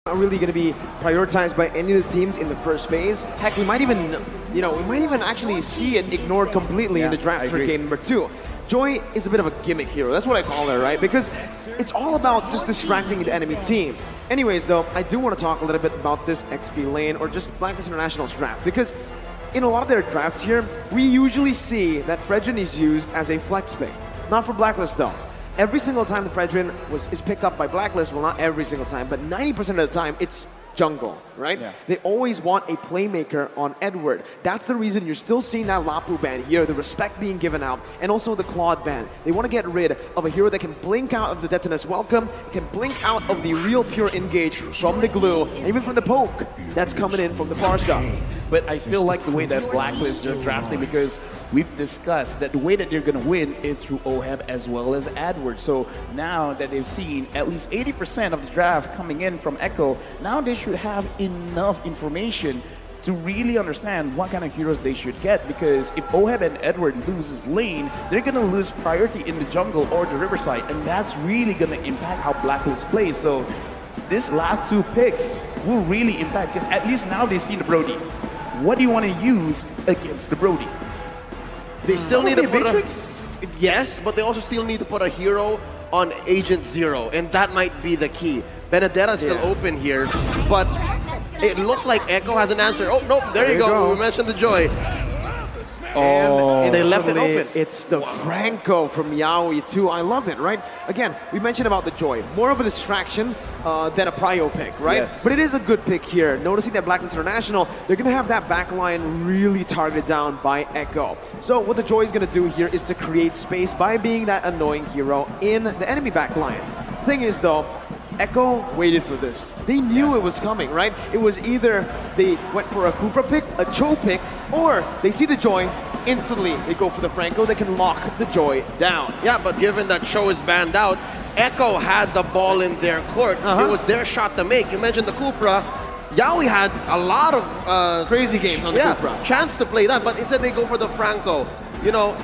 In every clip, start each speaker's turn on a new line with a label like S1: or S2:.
S1: not really going to be prioritized by any of the teams in the first phase. Heck, we might even, we might even actually see it ignored completely in the draft for game number 2. Joy is a bit of a gimmick hero. That's what I call her, right? Because it's all about just distracting the enemy team. Anyways, though, I do want to talk a little bit about this XP lane or just Blacklist International's draft, because in a lot of their drafts here, we usually see that Fredrin is used as a flex pick. Not for Blacklist, though. Every single time the Fredrin is picked up by Blacklist, well, not every single time, but 90% of the time, it's jungle, right? Yeah. They always want a playmaker on Edward. That's the reason you're still seeing that Lapu ban here, the respect being given out, and also the Claude ban. They want to get rid of a hero that can blink out of the Detonus Welcome, can blink out of the real pure engage from the glue, and even from the poke that's coming in from the Parsha.
S2: But I still like the way that Blacklist are drafting, because we've discussed that the way that they're going to win is through OHEB as well as AdWords. So now that they've seen at least 80% of the draft coming in from Echo, now they should have enough information to really understand what kind of heroes they should get, because if OHEB and Edward loses lane, they're going to lose priority in the jungle or the riverside, and that's really going to impact how Blacklist plays. So this last 2 picks will really impact, because at least now they see the Brody. What do you want to use against the Brody?
S3: They still need to put a... Yes, but they also still need to put a hero on Agent Zero, and that might be the key. Benedetta's still open here, but it looks like Echo has an answer. Oh, no, there you go. We mentioned the Joy.
S1: And
S3: they left it open.
S1: It's the Franco from Yaoi too. I love it, right? Again, we mentioned about the Joy. More of a distraction than a prio pick, right?
S2: Yes.
S1: But it is a good pick here. Noticing that Blacklist International, they're going to have that backline really targeted down by Echo. So what the Joy is going to do here is to create space by being that annoying hero in the enemy backline. Thing is, though, Echo waited for this. They knew it was coming, right? It was either they went for a Kufra pick, a Cho pick, or they see the Joy, instantly they go for the Franco, they can lock the Joy down.
S3: Yeah, but given that Cho is banned out, Echo had the ball in their court. It was their shot to make. You mentioned the Kufra. Yaoi had a lot of
S1: crazy games on the Kufra.
S3: Chance to play that, but instead they go for the Franco. You know,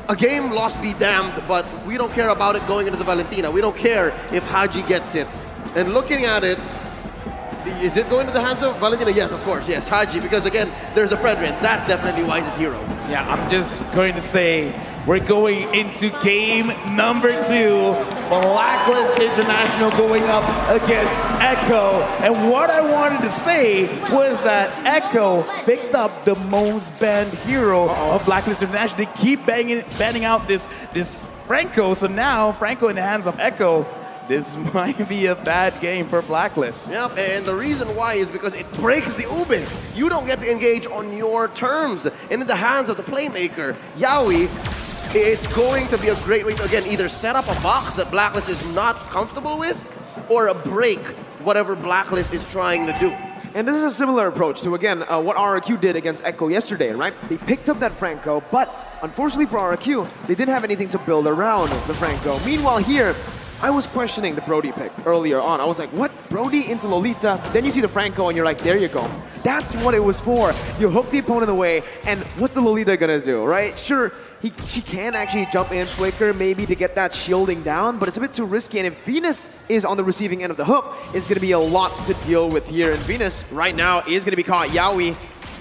S3: a game lost be damned, but we don't care about it going into the Valentina. We don't care if Haji gets it. And looking at it, is it going to the hands of Valentina? Yes, of course, yes, Haji, because again, there's a Fredrin. That's definitely Wise's hero.
S2: Yeah, I'm just going to say we're going into game number 2. Blacklist International going up against Echo. And what I wanted to say was that Echo picked up the most banned hero of Blacklist International. They keep banning out this Franco. So now Franco in the hands of Echo. This might be a bad game for Blacklist.
S3: Yep, and the reason why is because it breaks the Ube. You don't get to engage on your terms. And in the hands of the playmaker, Yaoi, it's going to be a great way to, again, either set up a box that Blacklist is not comfortable with, or break whatever Blacklist is trying to do.
S1: And this is a similar approach to, again, what RRQ did against Echo yesterday, right? They picked up that Franco, but unfortunately for RRQ, they didn't have anything to build around the Franco. Meanwhile here, I was questioning the Brody pick earlier on. I was like, what? Brody into Lolita? Then you see the Franco and you're like, there you go. That's what it was for. You hook the opponent away, and what's the Lolita gonna do, right? Sure, she can actually jump in, flicker maybe to get that shielding down, but it's a bit too risky, and if Venus is on the receiving end of the hook, it's gonna be a lot to deal with here. And Venus right now is gonna be caught. Yaoi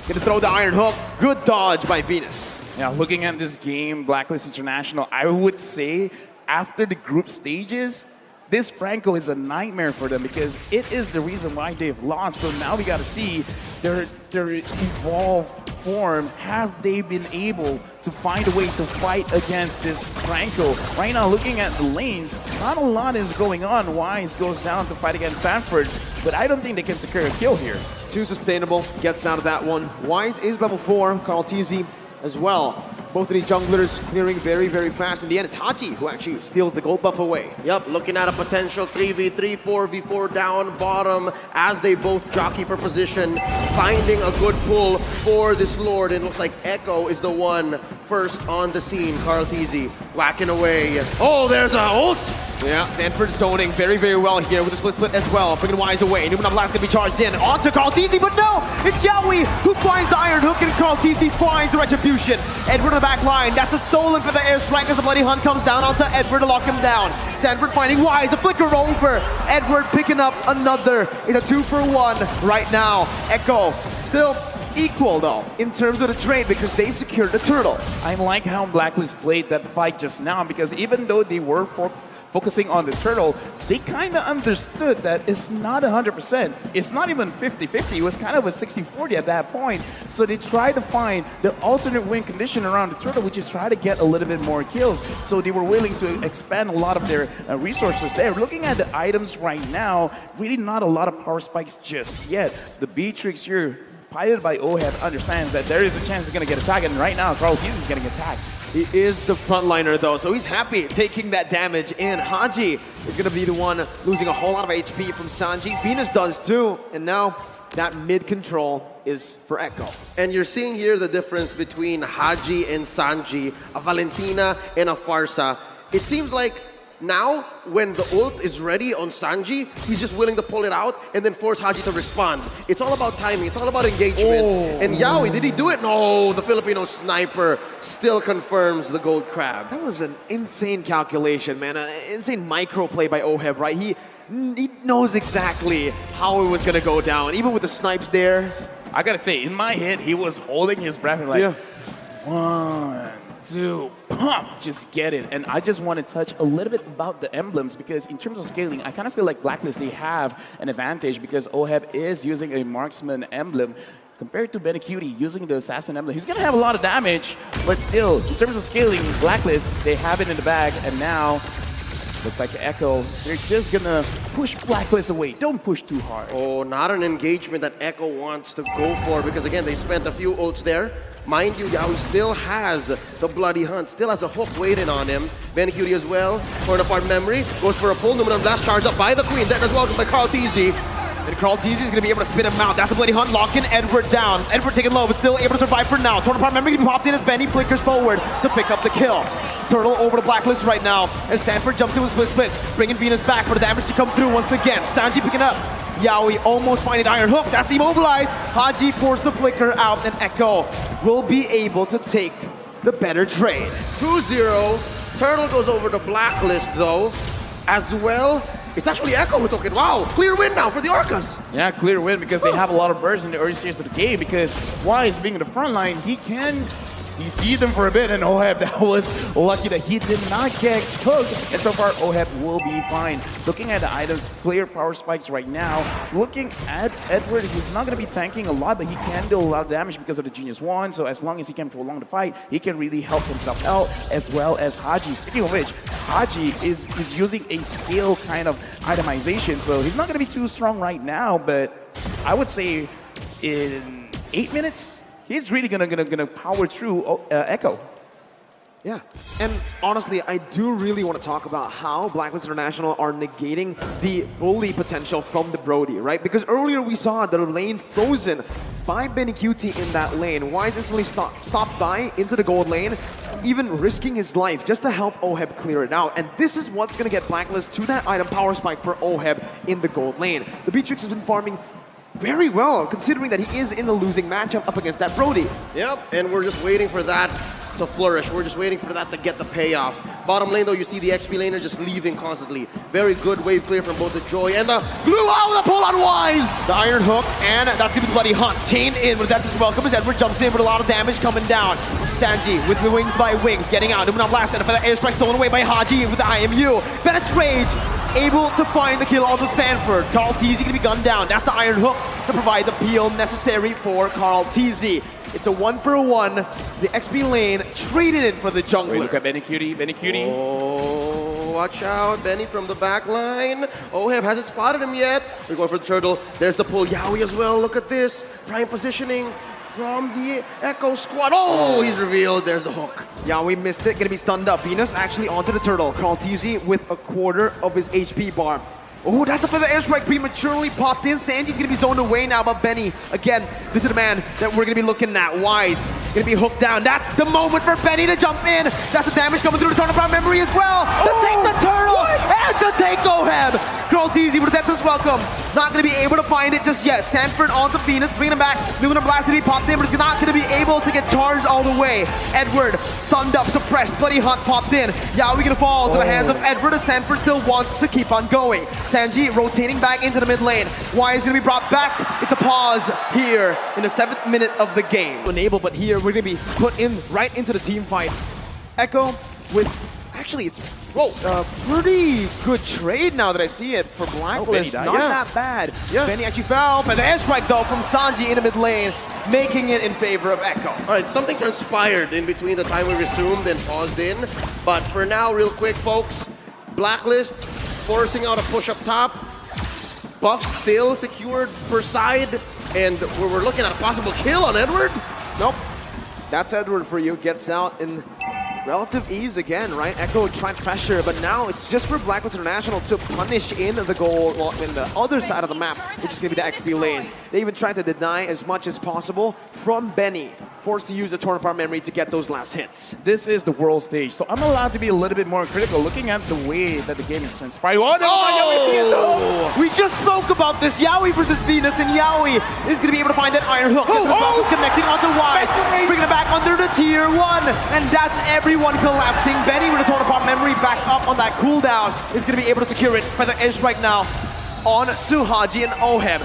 S1: gonna throw the iron hook. Good dodge by Venus.
S2: Yeah, looking at this game, Blacklist International, I would say after the group stages, this Franco is a nightmare for them, because it is the reason why they've lost. So now we got to see their evolved form. Have they been able to find a way to fight against this Franco? Right now, looking at the lanes, not a lot is going on. Wise goes down to fight against Sanford, but I don't think they can secure a kill here.
S1: Too sustainable, gets out of that one. Wise is level 4, Carl TZ as well. Both of these junglers clearing very, very fast. In the end, it's Hachi who actually steals the gold buff away.
S3: Yep, looking at a potential 3v3, 4v4 down bottom as they both jockey for position, finding a good pull for this Lord. And it looks like Echo is the one first on the scene. Carl TZ whacking away. Oh, there's a ult!
S1: Yeah, Sanford zoning very, very well here with the split as well. Bringing Wise away. Numenor Blast gonna be charged in. On to Carl TZ, but no! It's Yowie who finds the Iron Hook and Carl TZ finds the Retribution. Edward on the back line. That's a stolen for the airstrike as the Bloody Hunt comes down onto Edward to lock him down. Sanford finding Wise, the flicker over. Edward picking up another. It's a 2-for-1 right now. Echo still equal though in terms of the trade because they secured the turtle.
S2: I like how Blacklist played that fight just now because even though they were focusing on the turtle, they kind of understood that it's not 100%. It's not even 50-50. It was kind of a 60-40 at that point. So they tried to find the alternate win condition around the turtle, which is try to get a little bit more kills. So they were willing to expand a lot of their resources there. Looking at the items right now, really not a lot of power spikes just yet. The Beatrix here, piloted by OHEB, understands that there is a chance he's going to get attacked, and right now, Carl Tease is getting attacked.
S1: He is the frontliner though, so he's happy taking that damage in. Haji is going to be the one losing a whole lot of HP from Sanji. Venus does too, and now that mid control is for Echo.
S3: And you're seeing here the difference between Haji and Sanji, a Valentina and a Farsa. It seems like now, when the ult is ready on Sanji, he's just willing to pull it out and then force Haji to respond. It's all about timing. It's all about engagement.
S1: Oh.
S3: And Yowie, did he do it? No, the Filipino sniper still confirms the gold crab.
S1: That was an insane calculation, man. An insane micro play by OHEB, right? He knows exactly how it was going to go down. Even with the snipes there.
S2: I got to say, in my head, he was holding his breath and like, 1, 2, pump, just get it. And I just want to touch a little bit about the emblems because in terms of scaling, I kind of feel like Blacklist, they have an advantage because OHEB is using a marksman emblem compared to Benecutie using the assassin emblem. He's going to have a lot of damage, but still, in terms of scaling, Blacklist, they have it in the bag, and now looks like Echo, they're just going to push Blacklist away. Don't push too hard.
S3: Oh, not an engagement that Echo wants to go for because, again, they spent a few ults there. Mind you, Yowie still has the Bloody Hunt, still has a hook waiting on him. Benecutie as well, torn apart memory, goes for a pull. Numenor Blast charged up by the Queen. That is welcomed by Carl TZ.
S1: And Carl TZ is going to be able to spin him out. That's the Bloody Hunt locking Edward down. Edward taking low, but still able to survive for now. Torn apart memory can be popped in as Benny flickers forward to pick up the kill. Turtle over to Blacklist right now as Sanford jumps in with split, bringing Venus back for the damage to come through once again. Sanji picking up. Yowie almost finding the Iron Hook. That's demobilized. Haji forced the flicker out, and Echo will be able to take the better trade.
S3: 2-0. Turtle goes over to Blacklist, though, as well. It's actually Echo who took it. Wow, clear win now for the Orcas.
S2: Yeah, clear win because they have a lot of birds in the early stages of the game because Wise being in the front line, he can CC them for a bit, and OHEB, that was lucky that he did not get hooked. And so far, OHEB will be fine. Looking at the items, clear power spikes right now. Looking at Edward, he's not going to be tanking a lot, but he can do a lot of damage because of the Genius Wand. So as long as he can prolong the fight, he can really help himself out, as well as Haji. Speaking of which, Haji is using a scale kind of itemization, so he's not going to be too strong right now, but I would say in 8 minutes, he's really gonna power through Echo.
S1: Yeah, and honestly, I do really want to talk about how Blacklist International are negating the bully potential from the Brody, right? Because earlier we saw the lane frozen by Benecutie in that lane. Wise instantly stopped by into the gold lane, even risking his life just to help OHEB clear it out. And this is what's going to get Blacklist to that item power spike for OHEB in the gold lane. The Beatrix has been farming very well, considering that he is in the losing matchup up against that Brody.
S3: Yep, and we're just waiting for that to flourish. We're just waiting for that to get the payoff. Bottom lane, though, you see the XP laner just leaving constantly. Very good wave clear from both the Joy and the Blue. Out the pull on Wise!
S1: The Iron Hook, and that's going to be the Bloody Hunt. Chain in, but that's just welcome as Edward jumps in with a lot of damage coming down. Sanji with the wings by wings, getting out. Numenor Blast, and for the airstrike stolen away by Haji with the IMU. Bennett's Rage, able to find the kill onto Sanford. Carl TZ going to be gunned down. That's the Iron Hook to provide the peel necessary for Carl TZ. It's a 1-for-1. The XP lane traded in for the jungler.
S2: Wait, look at Benecutie.
S3: Oh, watch out. Benny from the back line. OHEB hasn't spotted him yet. We're going for the turtle. There's the pull. Yowie as well. Look at this. Prime positioning from the Echo squad. Oh, he's revealed. There's the hook.
S1: Yowie missed it. Gonna be stunned up. Venus actually onto the turtle. Carl TZ with a quarter of his HP bar. Oh, that's the feather airstrike prematurely popped in. Sanji's gonna be zoned away now, but Benny, again, this is the man that we're gonna be looking at. Wise gonna be hooked down. That's the moment for Benny to jump in. That's the damage coming through the turn-around memory as well. To take the turtle and to take Oheb. Easy with the Deathless Welcome. Not gonna be able to find it just yet. Sanford onto Venus, bringing him back. Lunar Blast to be popped in, but he's not gonna be able to get charged all the way. Edward, stunned up, suppressed. Bloody Hunt popped in. Yaoi gonna fall to the hands of Edward as Sanford still wants to keep on going. Sanji rotating back into the mid lane. Wise gonna be brought back. It's a pause here in the 7th minute of the game. Enable, but here we're gonna be put in right into the team fight. Echo with, actually it's pretty good trade now that I see it for Blacklist. Not that bad. Benny actually fell, but the airstrike though from Sanji in the mid lane, making it in favor of Echo.
S3: All right, something transpired in between the time we resumed and paused in. But for now, real quick, folks, Blacklist forcing out a push up top. Buff still secured per side, and we're looking at a possible kill on Edward.
S1: Nope. That's Edward for you. Gets out in relative ease again, right? Echo trying pressure, but now it's just for Blacklist International to punish in the goal, well, in the other side of the map, which is going to be the XP lane. They even tried to deny as much as possible from Benny, forced to use a torn apart memory to get those last hits.
S2: This is the world stage, so I'm allowed to be a little bit more critical looking at the way that the game is transpiring. Oh,
S1: we just spoke about this, Yaoi versus Venus, and Yaoi is going to be able to find that Iron Hook. Connecting onto Wise, bringing it back under the tier 1, and that's everyone collapsing. Benny with a torn apart memory back up on that cooldown is going to be able to secure it for the edge right now on to Haji and Oheb.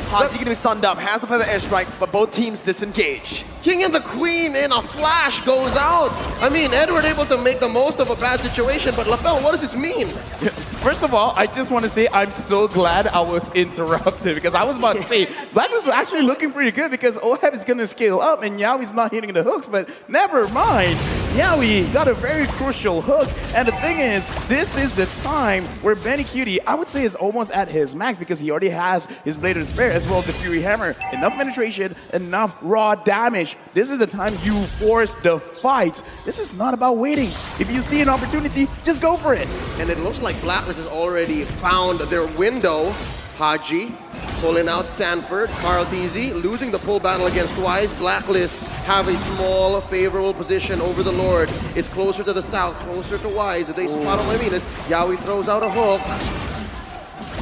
S1: Haji going to be stunned up, has the feather airstrike, but both teams disengage.
S3: King and the Queen in a flash goes out. I mean, Edward able to make the most of a bad situation, but LaFell, what does this mean?
S2: First of all, I just want to say I'm so glad I was interrupted because I was about to say Blacklist was actually looking pretty good because Oheb is going to scale up and Yaoi's not hitting the hooks, but never mind. Yaoi got a very crucial hook, and the thing is, this is the time where Benny Cutie, I would say, is almost at his max because he already has his Blade of Despair as well as the Fury Hammer. Enough penetration, enough raw damage. This is the time you force the fight. This is not about waiting. If you see an opportunity, just go for it.
S3: And it looks like Blacklist has already found their window. Haji pulling out Sanford, Carl Teasy losing the pull battle against Wise. Blacklist have a small favorable position over the Lord. It's closer to the south, closer to Wise. If they spot on my Venus, Yaoi throws out a hook.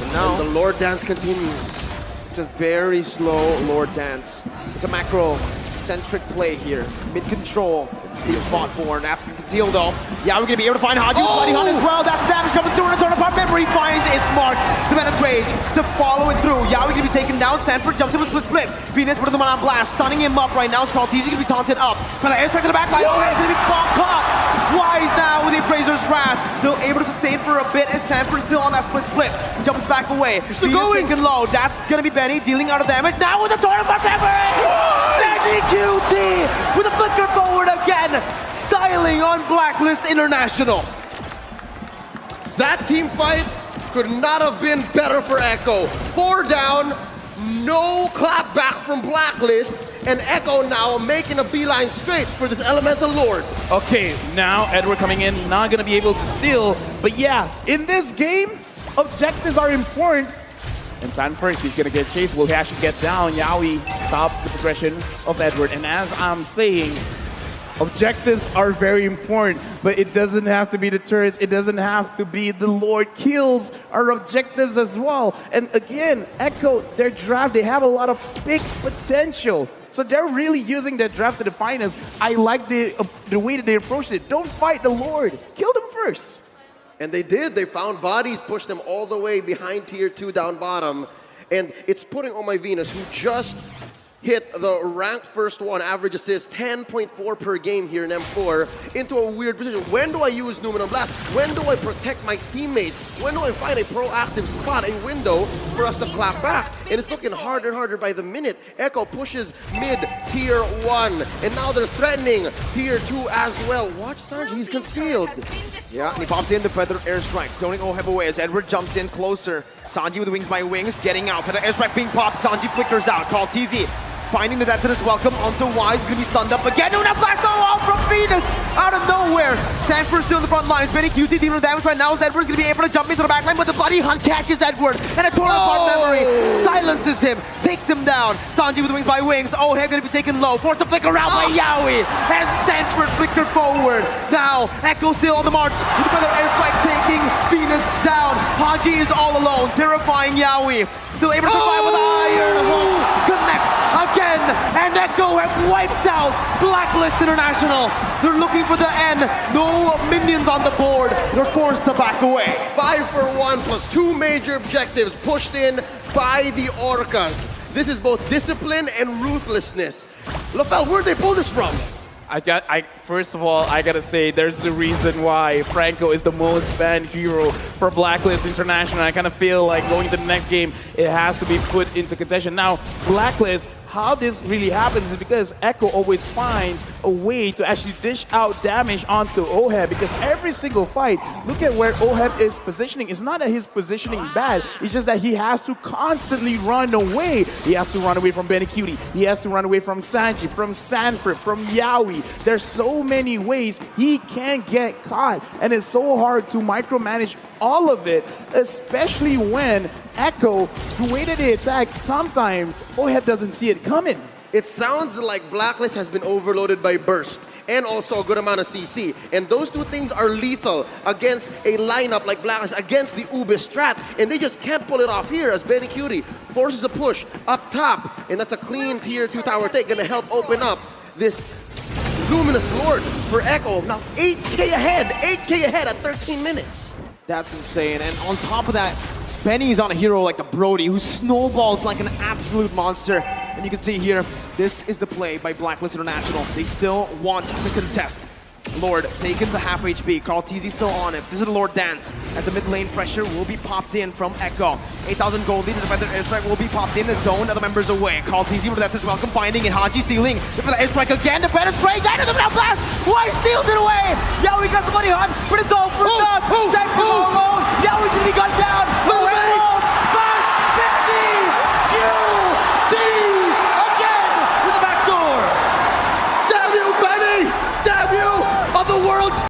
S3: And now the Lord dance continues.
S1: It's a very slow Lord dance. It's a macro-centric play here. Mid-control. Steve fought for, and that's concealed though. Yeah, we're gonna be able to find Haji with Bloody Hunt as well. That's the damage coming through, and a turn apart memory finds its mark. The Venom Rage to follow it through. Yeah, we're gonna be taken down. Sanford jumps in with split. Venus put him on blast, stunning him up right now. Skalteezy gonna be taunted up. Kind of airstrike to the back line. Oh, it's gonna be caught. Wise now with the Appraiser's Wrath. Still able to sustain for a bit as Sanford still on that split. Jumps back away. Still going low. That's gonna be Benny dealing out of damage. Now with the turn apart memory. Benny QT with a flicker forward again. Styling on Blacklist International.
S3: That team fight could not have been better for Echo. 4 down, no clap back from Blacklist, and Echo now making a beeline straight for this Elemental Lord.
S2: Okay, now Edward coming in, not gonna be able to steal, but yeah, in this game, objectives are important. And Sanford, he's gonna get chased, will he actually get down? Yaoi stops the progression of Edward, and as I'm saying, objectives are very important, but it doesn't have to be the turrets. It doesn't have to be the Lord kills our objectives as well. And again, Echo, their draft, they have a lot of big potential. So they're really using their draft to define us. I like the way that they approached it. Don't fight the Lord. Kill them first.
S3: And they did. They found bodies, pushed them all the way behind tier 2 down bottom. And it's putting on my Venus, who just hit the ranked first one, average assist 10.4 per game here in M4, into a weird position. When do I use Numenum Blast? When do I protect my teammates? When do I find a proactive spot, a window for us to clap back? And it's looking harder and harder by the minute. Echo pushes mid tier 1, and now they're threatening tier 2 as well. Watch Sanji, he's concealed.
S1: Yeah, and he pops in the feather airstrike, zoning Oheb away as Edward jumps in closer. Sanji with wings by wings, getting out. Feather airstrike being popped, Sanji flickers out. Call TZ. Finding the Deathless Welcome onto Wise, gonna be stunned up again. No, blast out from Venus out of nowhere. Sanford still in the front lines. Benny QT dealing damage right now as Edward's gonna be able to jump into the back line, but the Bloody Hunt catches Edward and a torn apart memory. Silence silences him, takes him down. Sanji with wings by wings. Oheb gonna be taken low, forced to flick around by Yaoi. And Sanford flicker forward. Now, Echo still on the march with another airstrike taking Venus down. Haji is all alone, terrifying Yaoi. Still able to survive with Iron Hook. Connects again, and Echo have wiped out Blacklist International. They're looking for the end. No minions on the board. They're forced to back away.
S3: 5 for 1 plus 2 major objectives pushed in by the Orcas. This is both discipline and ruthlessness. LaFell, where'd they pull this from?
S2: First of all, I gotta say, there's a reason why Franco is the most banned hero for Blacklist International. I kind of feel like going to the next game, it has to be put into contention. Now, Blacklist, how this really happens is because Echo always finds a way to actually dish out damage onto Oheb, because every single fight, look at where Oheb is positioning. It's not that his positioning bad, it's just that he has to constantly run away. He has to run away from Benecutie. He has to run away from Sanji, from Sanford, from Yaoi. There's so many ways he can get caught, and it's so hard to micromanage all of it, especially when Echo, the way that they attack, sometimes Oheb doesn't see it coming.
S3: It sounds like Blacklist has been overloaded by Burst and also a good amount of CC. And those two things are lethal against a lineup like Blacklist, against the Ube strat. And they just can't pull it off here as Benecutie forces a push up top. And that's a clean tier 2 tower take, gonna help open up this Luminous Lord for Echo. Now 8K ahead at 13 minutes.
S1: That's insane. And on top of that, Benny's on a hero like the Brody, who snowballs like an absolute monster. And you can see here, this is the play by Blacklist International. They still want to contest. Lord taken to half HP. Carl TZ still on it. This is the Lord dance. At the mid lane, pressure will be popped in from Echo. 8,000 gold lead. The feather airstrike will be popped in. The zone. Other members away. Carl TZ with that as well. Combining it. Haji stealing. For the airstrike again. The better straight. Into the blast. Why steals it away? Yeah, we got the bloody hunt, but it's all for